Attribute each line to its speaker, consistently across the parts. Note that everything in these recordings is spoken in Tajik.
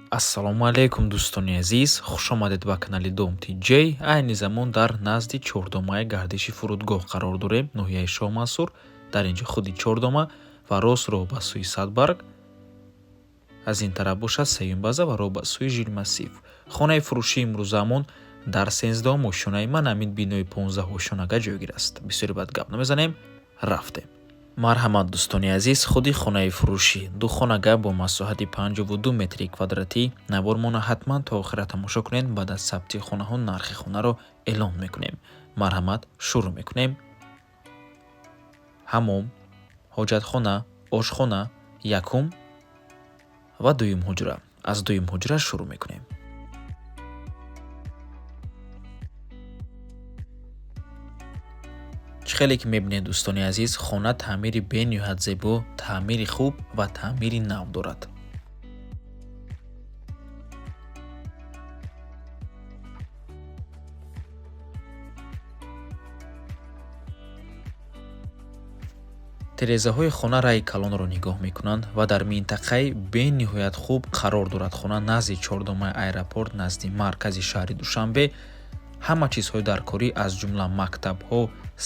Speaker 1: ассалому алайкум дӯстони азиз, хушомадед ба канали Dom TJ. айни замон дар назди чордомаи гардиши фурудгоҳ қарор дорем, ноҳияи Шоҳмансур. дар инҷо худи чордома ва рост роҳ ба сӯи Садбарг, аз ин тараф бошад сеюм база ва роҳ ба сӯи Жилмассив. хонаи фурӯшии имрӯзамон дар 13 ошонаи ман амин бинои 15 ошонага ҷойгир аст. бисёре бад гап намезанем, рафтем. марҳамат дӯстони азиз, худи хонаи фурӯшӣ ду хонага бо масоҳати 52 метри квадратӣ. навормона ҳатман то охира тамошо кунед. баъд аз сабти хонаҳо нархи хонаро эълон мекунем. марҳамат, шурӯъ мекунем. ҳаммом, ҳоҷатхона, ошхона, якум ва дуюм ҳуҷра. аз дуюм ҳуҷра шурӯъ мекунем. хеле ки мебинед дӯстони азиз, хона таъмири бениҳоят зебо, таъмири хуб ва таъмири нав дорад. тирезаҳои хона раи калонро нигоҳ мекунанд ва дар минтақаи бениҳоят хуб қарор дорад. хона назди чордомаи аэропорт, назди маркази шаҳри Душанбе. ҳама чизҳои даркорӣ аз ҷумла мактабҳо,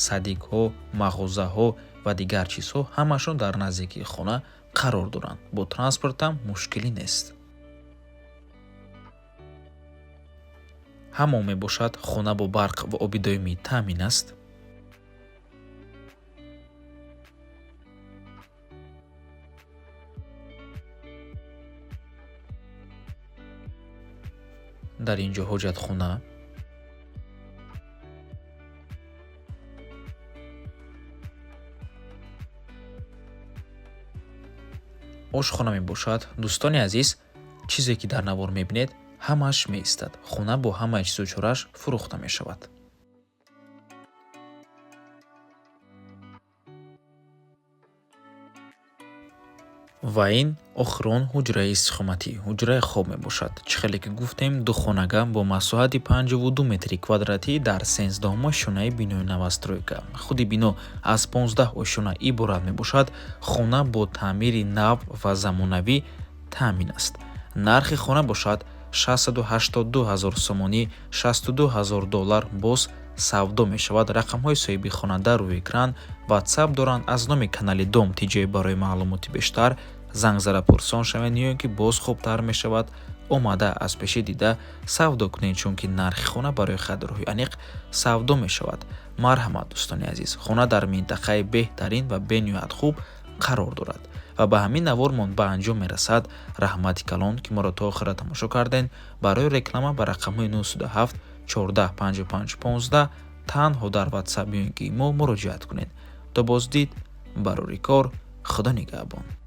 Speaker 1: садикҳо, мағозаҳо ва дигар чизҳо ҳамашон дар наздикии хона қарор доранд. бо транспортам мушкилӣ нест. ҳаммом мебошад. хона бо барқ ва оби доимӣ таъмин аст. дар инҷо ҳоҷатхона, ошхона мебошад. дӯстони азиз, чизе ки дар навор мебинед ҳамааш меистад. хона бо ҳамаи чизу чораш фурӯхта мешавад. ва ин охирон ҳуҷраи истихоматӣ, ҳуҷраи хоб мебошад. чӣ хеле ки гуфтем, ду хонага бо масоҳати 52 метри квадратӣ дар 13 ошонаи бинои новостройка. худи бино аз 15 ошона иборат мебошад. хона бо таъмири нав ва замонавӣ таъмин аст. нархи хона бошад 682 000 сомонӣ, 62 000 доллар. боз савдо мешавад. рақамҳои соҳиби хонанда рӯи экран. ватсап доранд. аз номи канали Dom TJ барои маълумоти бештар занг зада пурсон шавед, ё ин ки боз хубтар мешавад омада аз пеши дида савдо кунед, чунки нархи хона барои харидароҳи аниқ савдо мешавад. марҳамат дӯстони азиз, хона дар минтақаи беҳтарин ва бениҳоят хуб қарор дорад ва ба ҳамин навормон ба анҷом мерасад. раҳмати калон ки моро то охира тамошо кардем. барои реклама ба рақамҳои 907 14 55 15 танҳо дар ватсап ё ин ки имо муроҷиат кунед. то боздид, барори кор. худо нигаҳбон.